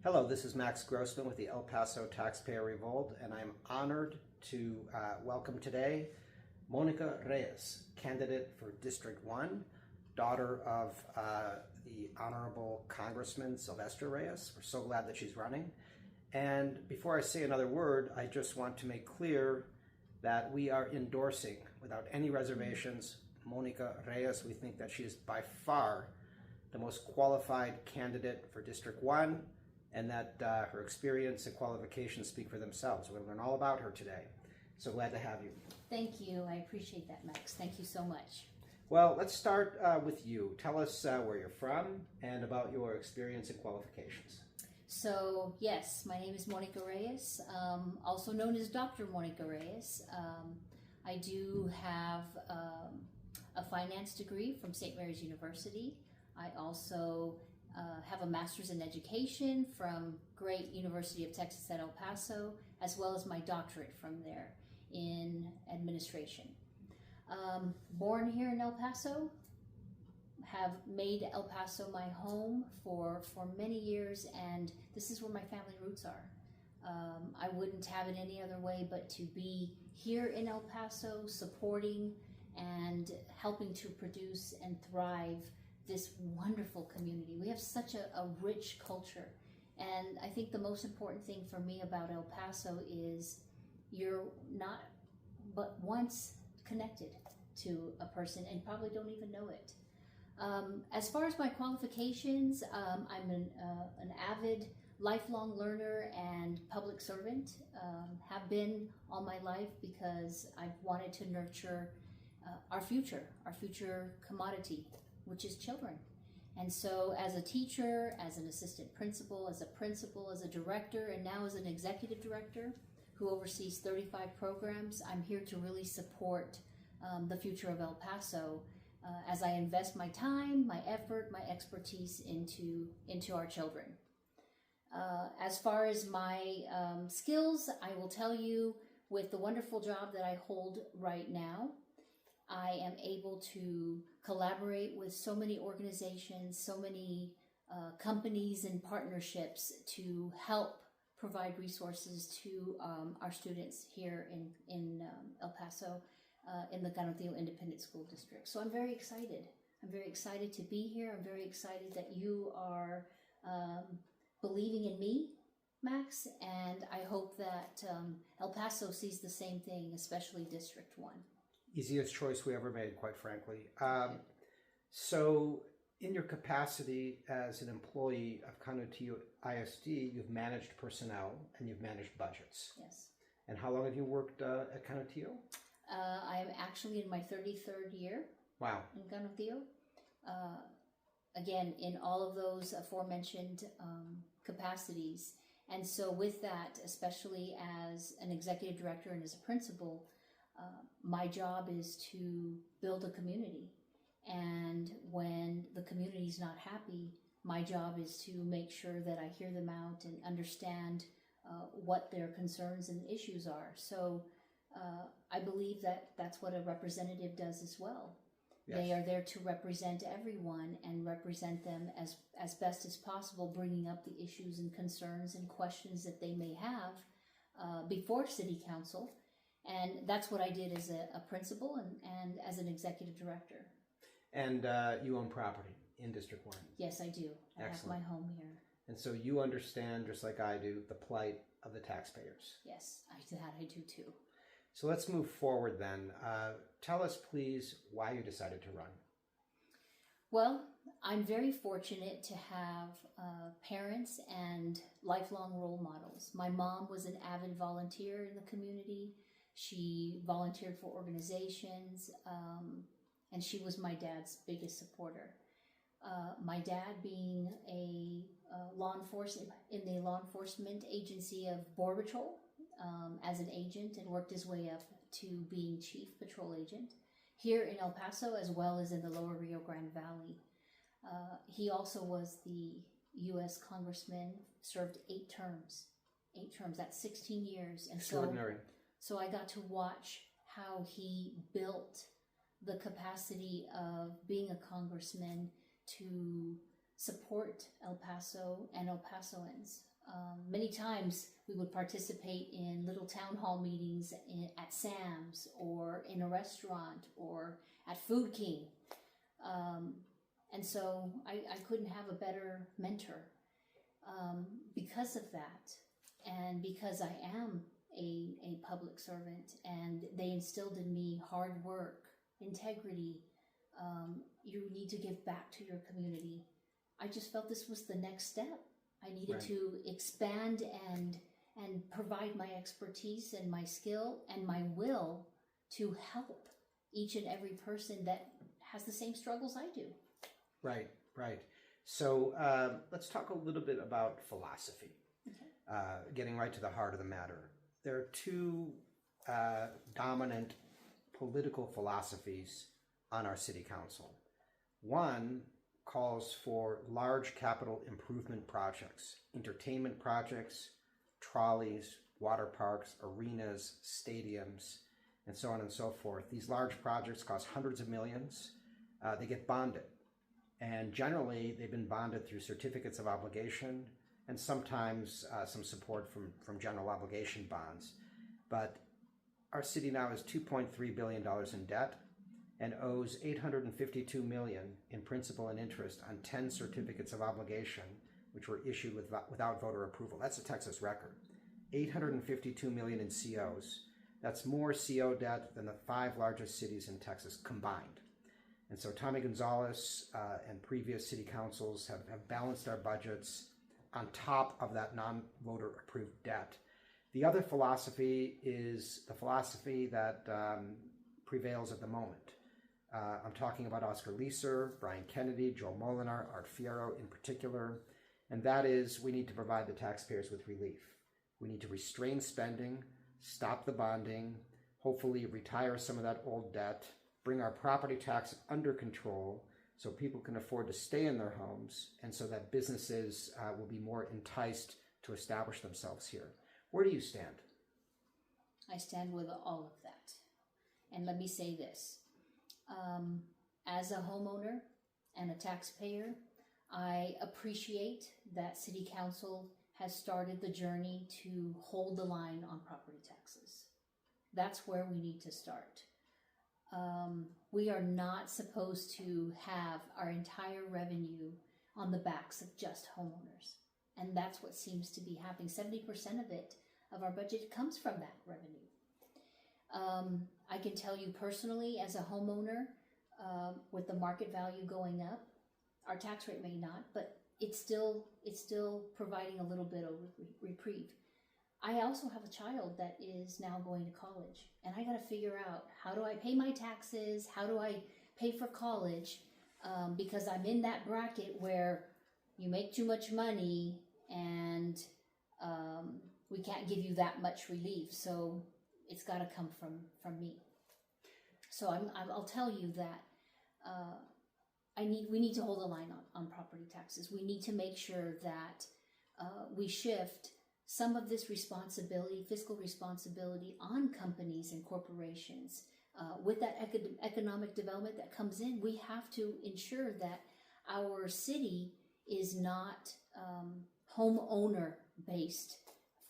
Hello, this is Max Grossman with the El Paso Taxpayer Revolt, and I'm honored to welcome today Monica Reyes, candidate for District 1, daughter of the Honorable Congressman Sylvester Reyes. We're so glad that she's running. And before I say another word, I just want to make clear that we are endorsing, without any reservations, Monica Reyes. We think that she is by far the most qualified candidate for District 1, and that her experience and qualifications speak for themselves. We're going to learn all about her today. So glad to have you. Thank you. I appreciate that, Max. Thank you so much. Well, let's start with you. Tell us where you're from and about your experience and qualifications. So, yes, my name is Monica Reyes, also known as Dr. Monica Reyes. I do have a finance degree from St. Mary's University. I also have a master's in education from great University of Texas at El Paso, as well as my doctorate from there in administration. Born here in El Paso, have made El Paso my home for many years, and this is where my family roots are. I wouldn't have it any other way but to be here in El Paso, supporting and helping to produce and thrive this wonderful community. We have such a rich culture, and I think the most important thing for me about El Paso is you're not but once connected to a person and probably don't even know it. As far as my qualifications, I'm an avid lifelong learner and public servant, have been all my life because I've wanted to nurture our future commodity, which is children. And so as a teacher, as an assistant principal, as a director, and now as an executive director who oversees 35 programs, I'm here to really support the future of El Paso as I invest my time, my effort, my expertise into our children. As far as my skills, I will tell you, with the wonderful job that I hold right now, I am able to collaborate with so many organizations, so many companies and partnerships to help provide resources to our students here in El Paso, in the Canutillo Independent School District. So I'm very excited. I'm very excited to be here. I'm very excited that you are believing in me, Max, and I hope that El Paso sees the same thing, especially District 1. Easiest choice we ever made, quite frankly. So in your capacity as an employee of Canutillo ISD, you've managed personnel and you've managed budgets. Yes. And how long have you worked at Canutillo? I'm actually in my 33rd year. Wow. In Canutillo. Again, in all of those aforementioned capacities. And so with that, especially as an executive director and as a principal, my job is to build a community. And when the community is not happy, my job is to make sure that I hear them out and understand what their concerns and issues are. So I believe that that's what a representative does as well. Yes. They are there to represent everyone and represent them as best as possible, bringing up the issues and concerns and questions that they may have before City Council. And that's what I did as a principal and as an executive director. And you own property in District 1? Yes, I do. I have my home here. And so you understand, just like I do, the plight of the taxpayers. Yes, I do too. So let's move forward then. Tell us, please, why you decided to run. Well, I'm very fortunate to have parents and lifelong role models. My mom was an avid volunteer in the community. She volunteered for organizations, and she was my dad's biggest supporter. My dad being a law enforcement agency of Border Patrol as an agent, and worked his way up to being chief patrol agent here in El Paso as well as in the lower Rio Grande Valley. He also was the U.S. Congressman, served 8 terms. 8 terms, that's 16 years. And extraordinary. So I got to watch how he built the capacity of being a congressman to support El Paso and El Pasoans. Many times we would participate in little town hall meetings at Sam's or in a restaurant or at Food King. And so I couldn't have a better mentor because of that, and because I am a public servant, and they instilled in me hard work, integrity. You need to give back to your community. I just felt this was the next step. I needed to expand and provide my expertise and my skill and my will to help each and every person that has the same struggles I do. Right. So let's talk a little bit about philosophy. Okay. Getting right to the heart of the matter. There are two dominant political philosophies on our city council. One calls for large capital improvement projects, entertainment projects, trolleys, water parks, arenas, stadiums, and so on and so forth. These large projects cost hundreds of millions. They get bonded. And generally, they've been bonded through certificates of obligation and sometimes some support from general obligation bonds. But our city now is $2.3 billion in debt and owes $852 million in principal and interest on 10 certificates of obligation, which were issued without voter approval. That's a Texas record. $852 million in COs. That's more CO debt than the 5 largest cities in Texas combined. And so Tommy Gonzalez and previous city councils have balanced our budgets on top of that non-voter approved debt. The other philosophy is the philosophy that prevails at the moment. I'm talking about Oscar Leeser, Brian Kennedy, Joel Molinar, Art Fierro in particular, and that is we need to provide the taxpayers with relief. We need to restrain spending, stop the bonding, hopefully retire some of that old debt, bring our property tax under control so people can afford to stay in their homes and so that businesses will be more enticed to establish themselves here. Where do you stand? I stand with all of that. And let me say this. As a homeowner and a taxpayer, I appreciate that City Council has started the journey to hold the line on property taxes. That's where we need to start. We are not supposed to have our entire revenue on the backs of just homeowners. And that's what seems to be happening. 70% of our budget comes from that revenue. I can tell you personally, as a homeowner, with the market value going up, our tax rate may not, but it's still providing a little bit of reprieve. I also have a child that is now going to college, and I got to figure out, how do I pay my taxes? How do I pay for college? Because I'm in that bracket where you make too much money and we can't give you that much relief. So it's got to come from me. So I'll tell you that we need to hold the line on property taxes. We need to make sure that we shift some of this responsibility, fiscal responsibility, on companies and corporations. With that economic development that comes in, we have to ensure that our city is not homeowner based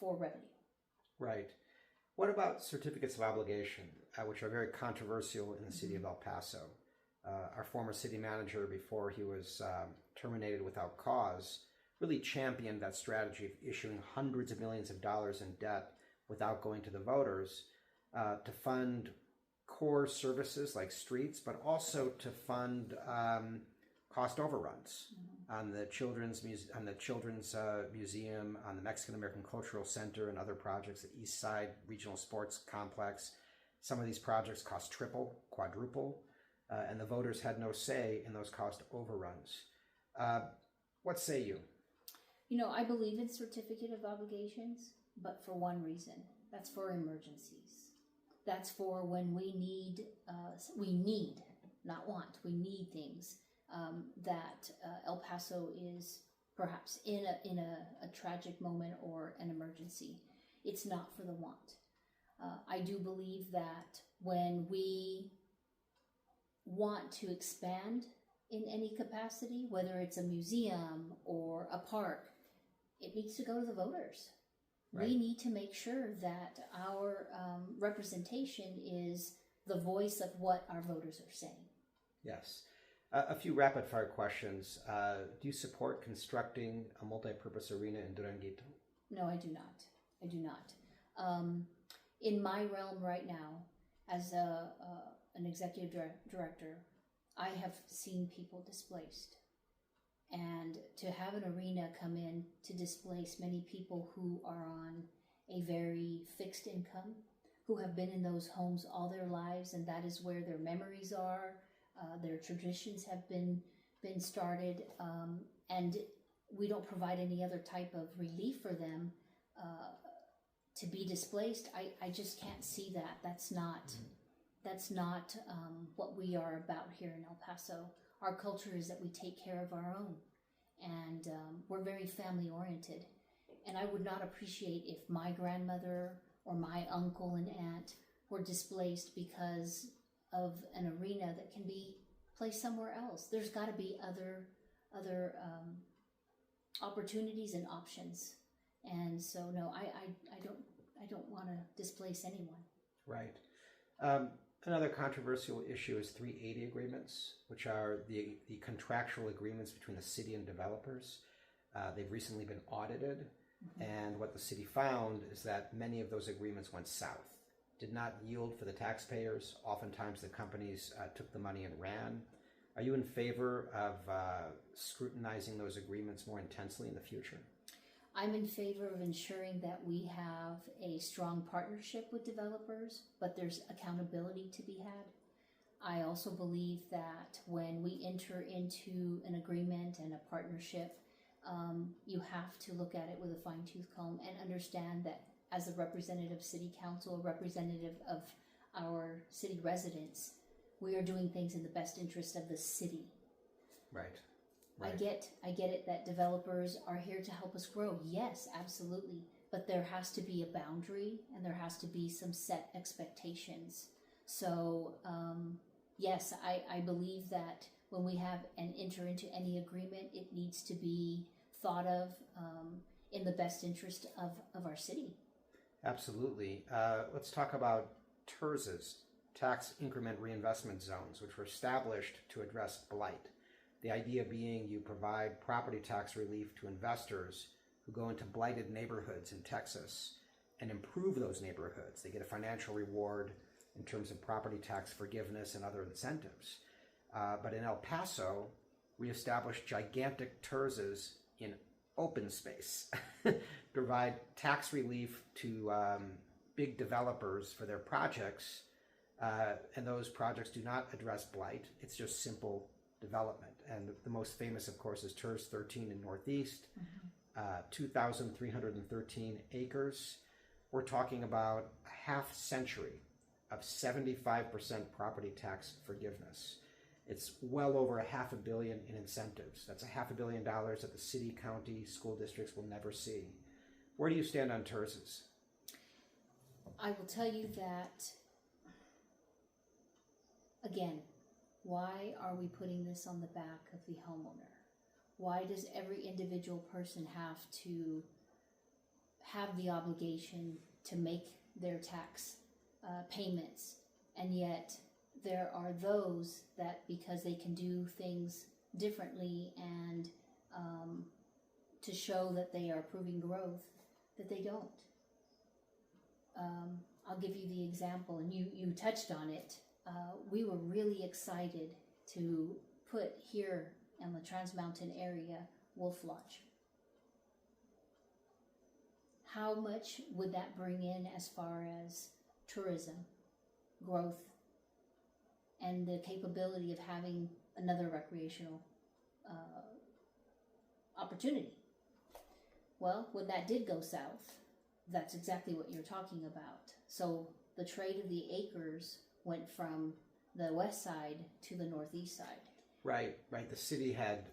for revenue. Right. What about certificates of obligation, which are very controversial in the city of El Paso? Our former city manager, before he was terminated without cause, really championed that strategy of issuing hundreds of millions of dollars in debt without going to the voters to fund core services like streets, but also to fund cost overruns on the Children's Museum, on the Mexican American Cultural Center, and other projects, the East Side Regional Sports Complex. Some of these projects cost triple, quadruple, and the voters had no say in those cost overruns. What say you? You know, I believe in certificate of obligations, but for one reason. That's for emergencies. That's for when we need, not want, we need things that El Paso is perhaps in a tragic moment or an emergency. It's not for the want. I do believe that when we want to expand in any capacity, whether it's a museum or a park, it needs to go to the voters. Right. We need to make sure that our representation is the voice of what our voters are saying. Yes. A few rapid fire questions. Do you support constructing a multi-purpose arena in Duranguito? No, I do not. I do not. In my realm right now, as an executive director, I have seen people displaced. And to have an arena come in to displace many people who are on a very fixed income, who have been in those homes all their lives, and that is where their memories are, their traditions have been started, and we don't provide any other type of relief for them to be displaced. I just can't see that. That's not what we are about here in El Paso. Our culture is that we take care of our own, and we're very family oriented. And I would not appreciate if my grandmother or my uncle and aunt were displaced because of an arena that can be placed somewhere else. There's got to be other opportunities and options. And so no, I don't want to displace anyone. Right. Another controversial issue is 380 agreements, which are the contractual agreements between the city and developers. They've recently been audited, and what the city found is that many of those agreements went south, did not yield for the taxpayers. Oftentimes the companies took the money and ran. Are you in favor of scrutinizing those agreements more intensely in the future? I'm in favor of ensuring that we have a strong partnership with developers, but there's accountability to be had. I also believe that when we enter into an agreement and a partnership, you have to look at it with a fine-tooth comb and understand that as a representative city council, a representative of our city residents, we are doing things in the best interest of the city. Right. I get it that developers are here to help us grow. Yes, absolutely. But there has to be a boundary and there has to be some set expectations. So, yes, I believe that when we have and enter into any agreement, it needs to be thought of in the best interest of our city. Absolutely. Let's talk about TIRZs, tax increment reinvestment zones, which were established to address blight. The idea being you provide property tax relief to investors who go into blighted neighborhoods in Texas and improve those neighborhoods. They get a financial reward in terms of property tax forgiveness and other incentives. But in El Paso, we established gigantic TIRZs in open space to provide tax relief to big developers for their projects. And those projects do not address blight. It's just simple development. And the most famous, of course, is TIRZ 13 in Northeast, 2,313 acres. We're talking about a half century of 75% property tax forgiveness. It's well over $500 million in incentives. That's $500 million that the city, county, school districts will never see. Where do you stand on TIRZs? I will tell you that, again, why are we putting this on the back of the homeowner? Why does every individual person have to have the obligation to make their tax payments? And yet there are those that, because they can do things differently and to show that they are proving growth, that they don't. I'll give you the example, and you touched on it. We were really excited to put here in the Trans Mountain area Wolf Lodge. How much would that bring in as far as tourism, growth, and the capability of having another recreational opportunity? Well, when that did go south, that's exactly what you're talking about. So the trade of the acres went from the west side to the northeast side. Right. The city had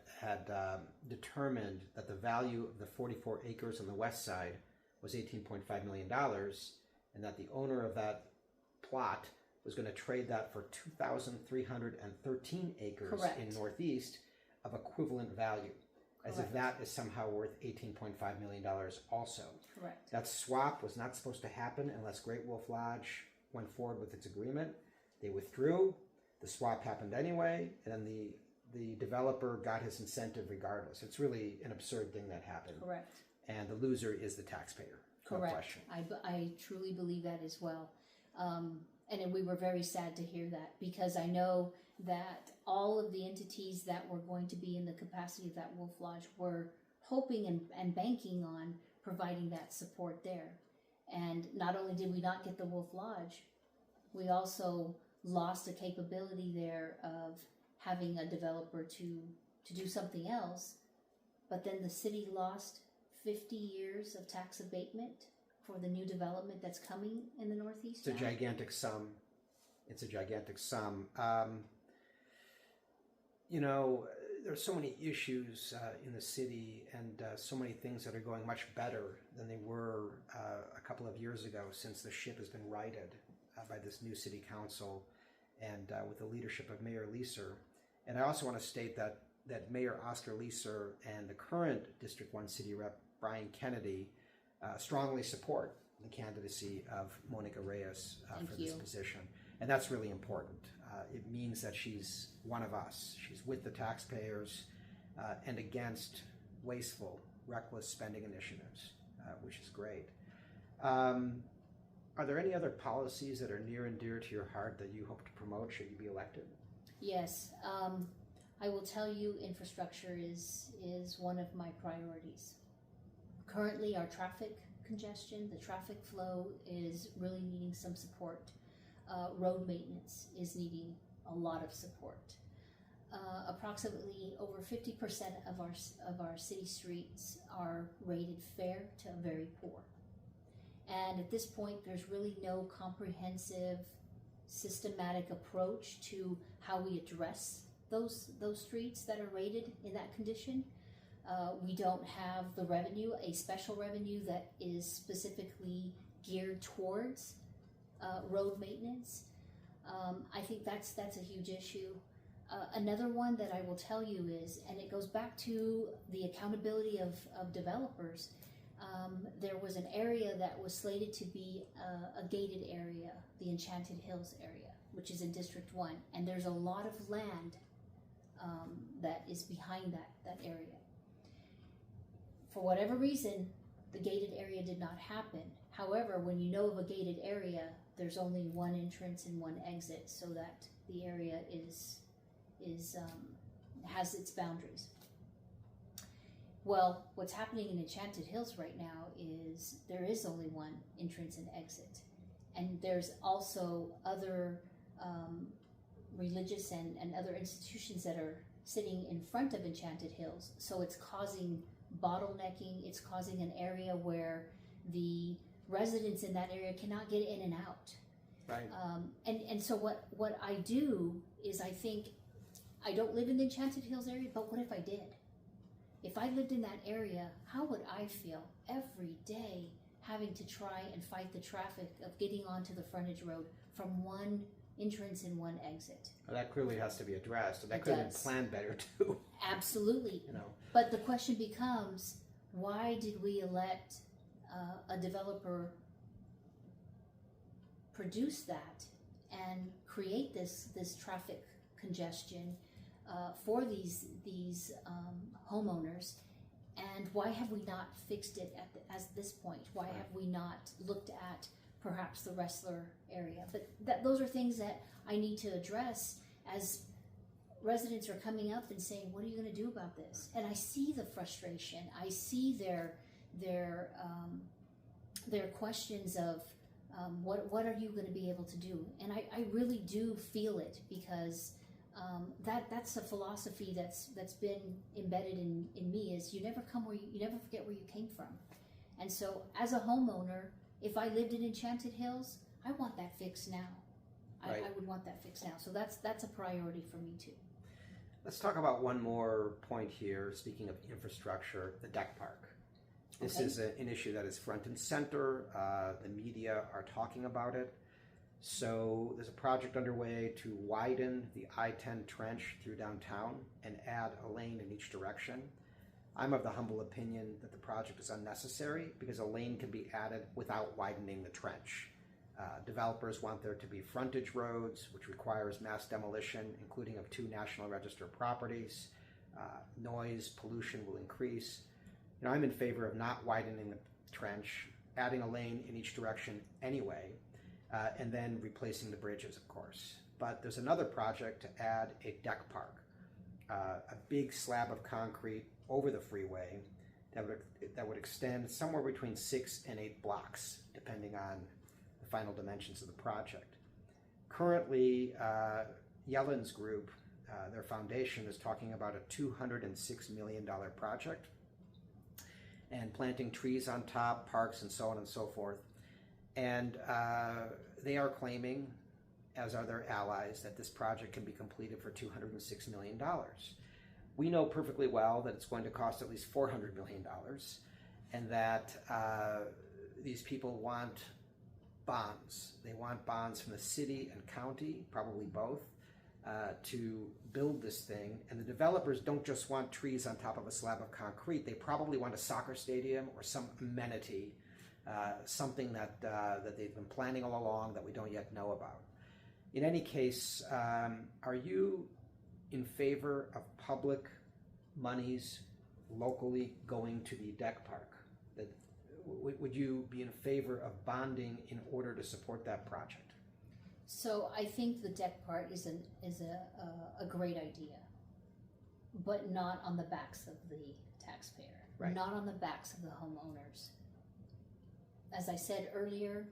determined that the value of the 44 acres on the west side was $18.5 million, and that the owner of that plot was going to trade that for 2,313 acres Correct. in northeast of equivalent value. as if that is somehow worth $18.5 million also. Correct. That swap was not supposed to happen unless Great Wolf Lodge went forward with its agreement. They withdrew, the swap happened anyway, and then the developer got his incentive regardless. It's really an absurd thing that happened. Correct. And the loser is the taxpayer. No Correct. question. I truly believe that as well. And we were very sad to hear that, because I know that all of the entities that were going to be in the capacity of that Wolf Lodge were hoping and banking on providing that support there. And not only did we not get the Wolf Lodge, we also lost a capability there of having a developer to do something else. But then the city lost 50 years of tax abatement for the new development that's coming in the Northeast. It's a gigantic sum. It's a gigantic sum. You know, there's so many issues in the city, and so many things that are going much better than they were a couple of years ago, since the ship has been righted by this new city council and with the leadership of Mayor Leeser. And I also want to state that Mayor Oscar Leeser and the current District 1 City Rep Brian Kennedy strongly support the candidacy of Monica Reyes for this position. And that's really important. It means that she's one of us. She's with the taxpayers and against wasteful, reckless spending initiatives, which is great. Are there any other policies that are near and dear to your heart that you hope to promote should you be elected? Yes. I will tell you, infrastructure is one of my priorities. Currently, our traffic congestion, the traffic flow is really needing some support. Road maintenance is needing a lot of support. Approximately over 50% of our city streets are rated fair to very poor. And at this point, there's really no comprehensive, systematic approach to how we address those streets that are rated in that condition. We don't have the revenue, a special revenue that is specifically geared towards road maintenance. I think that's a huge issue. Another one that I will tell you is, and it goes back to the accountability of developers, there was an area that was slated to be a gated area, the Enchanted Hills area, which is in District 1, and there's a lot of land that is behind that area. For whatever reason, the gated area did not happen. However, when you know of a gated area, there's only one entrance and one exit, so that the area has its boundaries. Well, what's happening in Enchanted Hills right now is there is only one entrance and exit, and there's also other religious and other institutions that are sitting in front of Enchanted Hills, so it's causing bottlenecking. It's causing an area where the residents in that area cannot get in and out. Right. And so what I do is, I think, I don't live in the Enchanted Hills area, but what if I did? If I lived in that area, how would I feel every day having to try and fight the traffic of getting onto the frontage road from one entrance and one exit? Well, that clearly has to be addressed. That could have been planned better too. Absolutely. You know. But the question becomes, why did we let a developer produce that and create this traffic congestion for these homeowners? And why have we not fixed it at this point? Why have we not looked at perhaps the Wrestler area? But those are things that I need to address as residents are coming up and saying, what are you going to do about this? And I see the frustration. I see their questions of what are you going to be able to do? And I really do feel it, because that's a philosophy that's been embedded in me, is you never forget where you came from. And so as a homeowner, if I lived in Enchanted Hills, I want that fixed now. Right. I would want that fixed now. So that's a priority for me too. Let's talk about one more point here. Speaking of infrastructure, the deck park. This is an issue that is front and center. The media are talking about it. So there's a project underway to widen the I-10 trench through downtown and add a lane in each direction. I'm of the humble opinion that the project is unnecessary because a lane can be added without widening the trench. Developers want there to be frontage roads, which requires mass demolition, including of 2 National Register properties. Noise, pollution will increase. I'm in favor of not widening the trench, adding a lane in each direction anyway, and then replacing the bridges, of course. But there's another project to add a deck park, a big slab of concrete over the freeway that would extend somewhere between 6 and 8 blocks, depending on the final dimensions of the project. Currently, Yellen's group, their foundation, is talking about a $206 million project and planting trees on top, parks, and so on and so forth. And they are claiming, as are their allies, that this project can be completed for $206 million. We know perfectly well that it's going to cost at least $400 million, and that these people want bonds. They want bonds from the city and county, probably both, to build this thing. And the developers don't just want trees on top of a slab of concrete. They probably want a soccer stadium or some amenity, something that they've been planning all along that we don't yet know about. In any case, are you in favor of public monies locally going to the deck park? Would you be in favor of bonding in order to support that project? So I think the deck part is a great idea, but not on the backs of the taxpayer, right. Not on the backs of the homeowners. As I said earlier,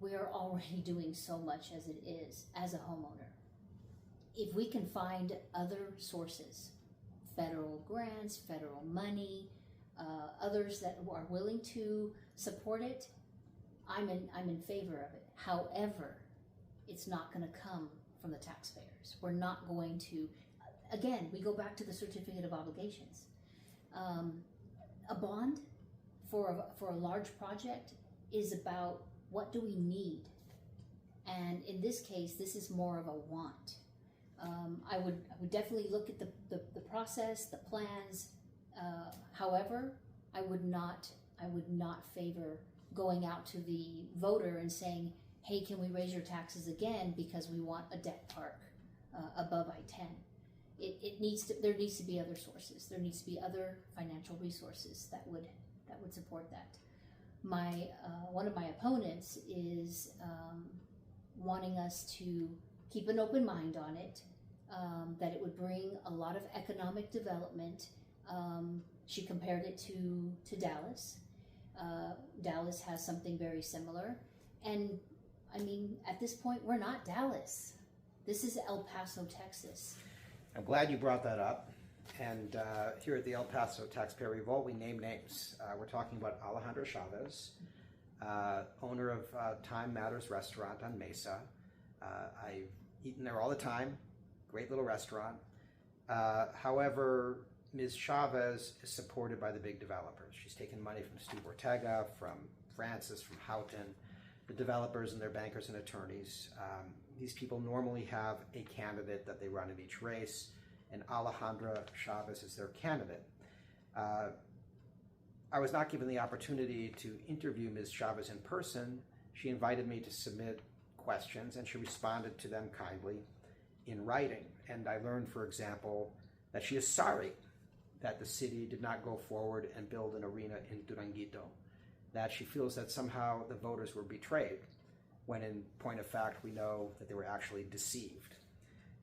we are already doing so much as it is as a homeowner. If we can find other sources, federal grants, federal money, others that are willing to support it, I'm in favor of it. However, it's not going to come from the taxpayers. We're not going to, again, we go back to the certificate of obligations. A bond for a large project is about what do we need? And in this case, this is more of a want. I would definitely look at the process, the plans. However, I would not favor going out to the voter and saying, hey, can we raise your taxes again because we want a deck park above I-10? There needs to be other sources. There needs to be other financial resources that would support that. One of my opponents is wanting us to keep an open mind on it, that it would bring a lot of economic development. She compared it to Dallas. Dallas has something very similar. And I mean, at this point, we're not Dallas. This is El Paso, Texas. I'm glad you brought that up. And here at the El Paso Taxpayer Revolt, we name names. We're talking about Alejandra Chavez, owner of Time Matters restaurant on Mesa. I've eaten there all the time. Great little restaurant. However, Ms. Chavez is supported by the big developers. She's taken money from Steve Ortega, from Francis, from Houghton, the developers and their bankers and attorneys. These people normally have a candidate that they run in each race, and Alejandra Chavez is their candidate. I was not given the opportunity to interview Ms. Chavez in person. She invited me to submit questions, and she responded to them kindly in writing. And I learned, for example, that she is sorry that the city did not go forward and build an arena in Duranguito, that she feels that somehow the voters were betrayed, when in point of fact, we know that they were actually deceived.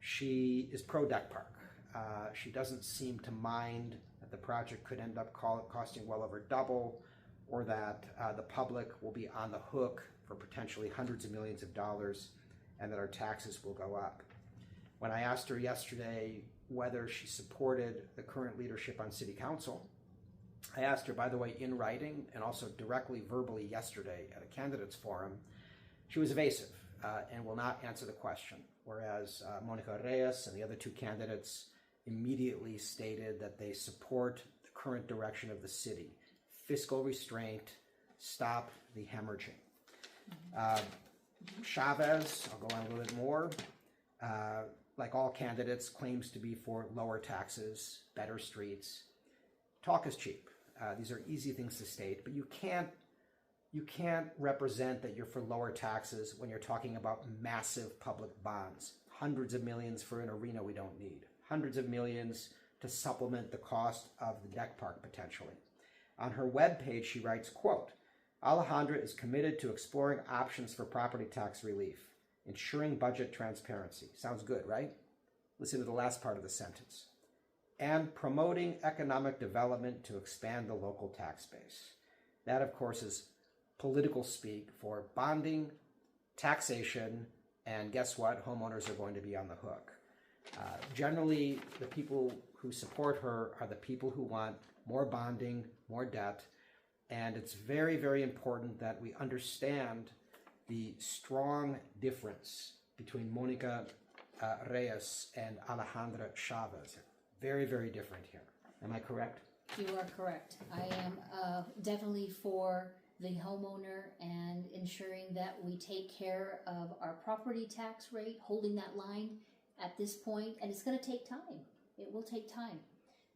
She is pro-deck park. She doesn't seem to mind that the project could end up costing well over double, or that the public will be on the hook for potentially hundreds of millions of dollars, and that our taxes will go up. When I asked her yesterday whether she supported the current leadership on city council, I asked her, by the way, in writing and also directly verbally yesterday at a candidates forum. She was evasive and will not answer the question, whereas Monica Reyes and the other 2 candidates immediately stated that they support the current direction of the city. Fiscal restraint, stop the hemorrhaging. Chavez, I'll go on a little bit more, like all candidates, claims to be for lower taxes, better streets, talk is cheap. These are easy things to state, but you can't represent that you're for lower taxes when you're talking about massive public bonds. Hundreds of millions for an arena we don't need. Hundreds of millions to supplement the cost of the deck park potentially. On her webpage, she writes, quote, Alejandra is committed to exploring options for property tax relief, ensuring budget transparency. Sounds good, right? Listen to the last part of the sentence. And promoting economic development to expand the local tax base. That, of course, is political speak for bonding, taxation, and guess what? Homeowners are going to be on the hook. Generally, the people who support her are the people who want more bonding, more debt, and it's very, very important that we understand the strong difference between Monica Reyes and Alejandra Chavez. Very, very different here. Am I correct? You are correct. I am definitely for the homeowner and ensuring that we take care of our property tax rate, holding that line at this point, and it's going to take time. It will take time.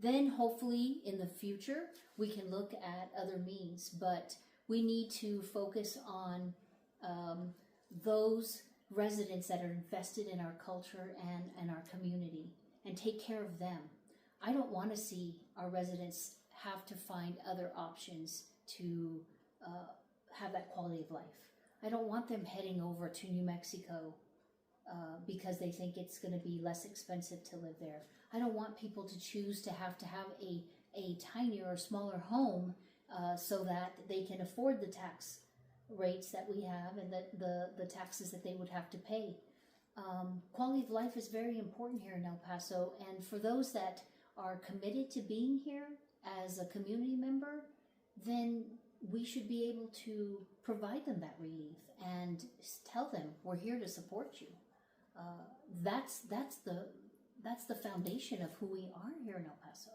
Then hopefully in the future we can look at other means, but we need to focus on those residents that are invested in our culture and our community and take care of them. I don't want to see our residents have to find other options to have that quality of life. I don't want them heading over to New Mexico because they think it's going to be less expensive to live there. I don't want people to choose to have a tinier or smaller home so that they can afford the tax rates that we have and the taxes that they would have to pay. Quality of life is very important here in El Paso, and for those that are committed to being here as a community member, then we should be able to provide them that relief and tell them we're here to support you. That's the foundation of who we are here in El Paso.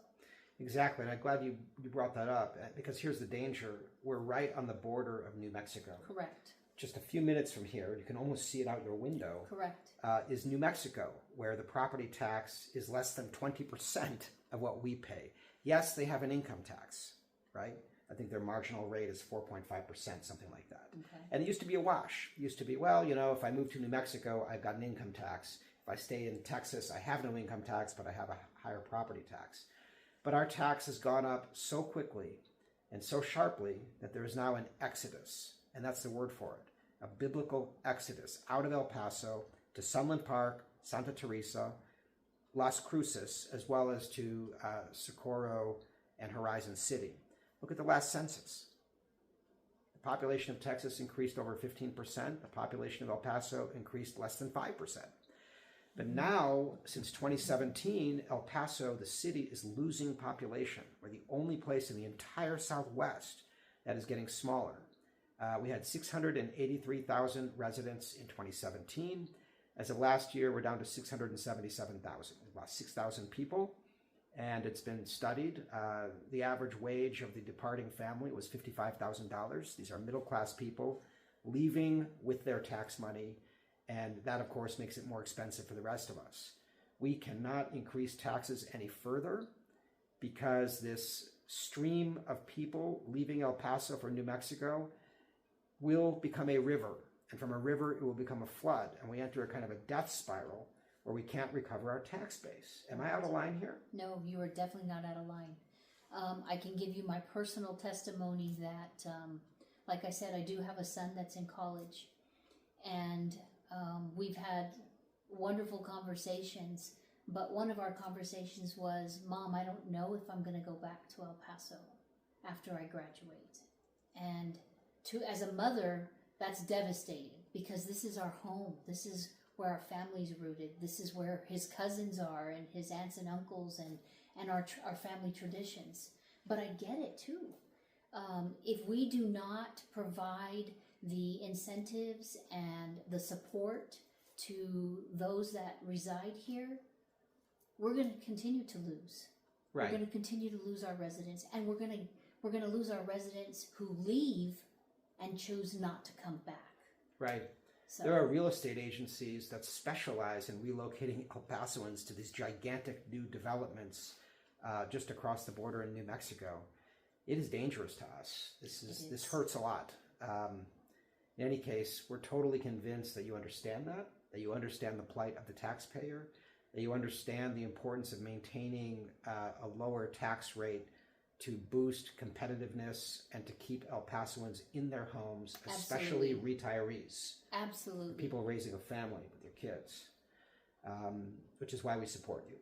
Exactly, and I'm glad you brought that up, because here's the danger. We're right on the border of New Mexico. Correct. Just a few minutes from here, you can almost see it out your window. Correct. Is New Mexico, where the property tax is less than 20% of what we pay. Yes, they have an income tax, right? I think their marginal rate is 4.5%, something like that. Okay. And it used to be a wash. It used to be, well, if I move to New Mexico, I've got an income tax. If I stay in Texas, I have no income tax, but I have a higher property tax. But our tax has gone up so quickly and so sharply that there is now an exodus, and that's the word for it, a biblical exodus out of El Paso to Sunland Park, Santa Teresa, Las Cruces, as well as to Socorro and Horizon City. Look at the last census. The population of Texas increased over 15%. The population of El Paso increased less than 5%. But now, since 2017, El Paso, the city, is losing population. We're the only place in the entire Southwest that is getting smaller. We had 683,000 residents in 2017. As of last year, we're down to 677,000. We lost 6,000 people, and it's been studied. The average wage of the departing family was $55,000. These are middle-class people leaving with their tax money, and that, of course, makes it more expensive for the rest of us. We cannot increase taxes any further because this stream of people leaving El Paso for New Mexico will become a river. And from a river, it will become a flood. And we enter a kind of a death spiral where we can't recover our tax base. Am I out of line here? No, you are definitely not out of line. I can give you my personal testimony that, like I said, I do have a son that's in college. And we've had wonderful conversations. But one of our conversations was, Mom, I don't know if I'm going to go back to El Paso after I graduate. And as a mother, that's devastating because this is our home. This is where our family's rooted. This is where his cousins are and his aunts and uncles and our family traditions. But I get it too. If we do not provide the incentives and the support to those that reside here, we're going to continue to lose. Right. We're going to continue to lose our residents, and we're going to lose our residents who leave and choose not to come back. Right. So, there are real estate agencies that specialize in relocating El Pasoans to these gigantic new developments just across the border in New Mexico. It is dangerous to us. This hurts a lot. In any case, we're totally convinced that you understand that you understand the plight of the taxpayer, that you understand the importance of maintaining a lower tax rate to boost competitiveness and to keep El Pasoans in their homes, especially retirees. Absolutely. People raising a family with their kids, which is why we support you.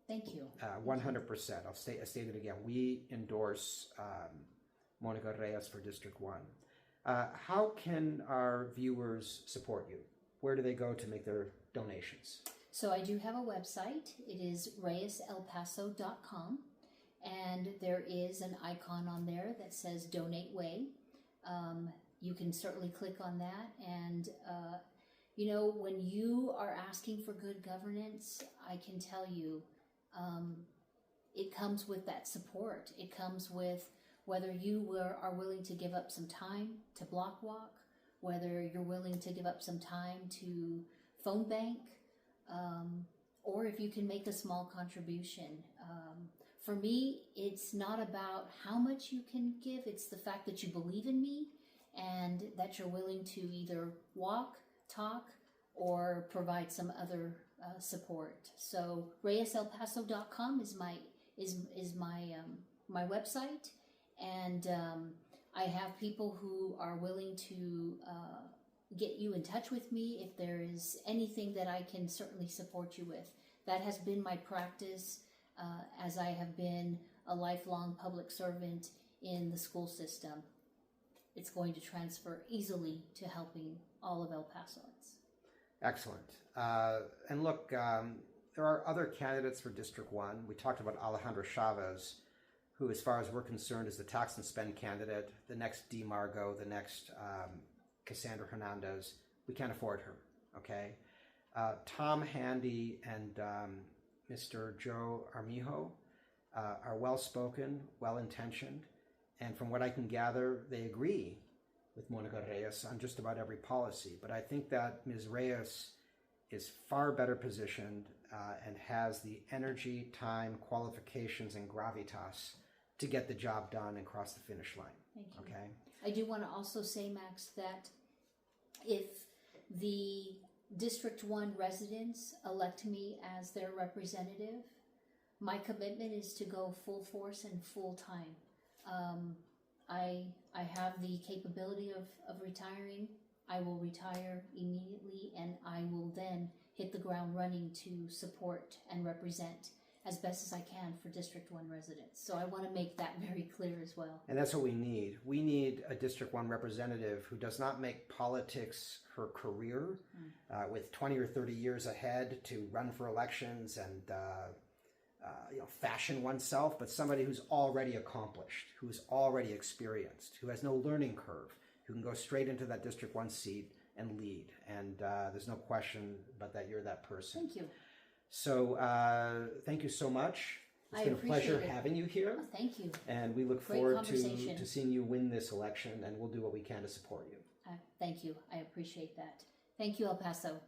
Thank you. 100%. I'll state it again. We endorse Monica Reyes for District 1. How can our viewers support you? Where do they go to make their donations? So I do have a website. It is reyeselpaso.com. And there is an icon on there that says Donate Way. You can certainly click on that. And, when you are asking for good governance, I can tell you it comes with that support. It comes with whether you are willing to give up some time to block walk, whether you're willing to give up some time to phone bank, or if you can make a small contribution. For me, it's not about how much you can give. It's the fact that you believe in me and that you're willing to either walk, talk, or provide some other support. So reyeselpaso.com is my website, and I have people who are willing to get you in touch with me if there is anything that I can certainly support you with. That has been my practice. As I have been a lifelong public servant in the school system, it's going to transfer easily to helping all of El Pasoans. Excellent. And look, there are other candidates for District 1. We talked about Alejandra Chavez, who, as far as we're concerned, is the tax and spend candidate, the next Dee Margo, the next Cassandra Hernandez. We can't afford her, okay? Tom Handy and Mr. Joe Armijo are well-spoken, well-intentioned, and from what I can gather, they agree with Monica Reyes on just about every policy. But I think that Ms. Reyes is far better positioned and has the energy, time, qualifications, and gravitas to get the job done and cross the finish line. Thank you. Okay. I do want to also say, Max, that if the District 1 residents elect me as their representative, my commitment is to go full force and full time. I have the capability of retiring. I will retire immediately, and I will then hit the ground running to support and represent as best as I can for District 1 residents. So I want to make that very clear as well. And that's what we need. We need a District 1 representative who does not make politics her career with 20 or 30 years ahead to run for elections and fashion oneself, but somebody who's already accomplished, who's already experienced, who has no learning curve, who can go straight into that District 1 seat and lead. And there's no question but that you're that person. Thank you. So thank you so much. It's been a pleasure having you here. Oh, thank you. And we look forward to seeing you win this election, and we'll do what we can to support you. Thank you. I appreciate that. Thank you, El Paso.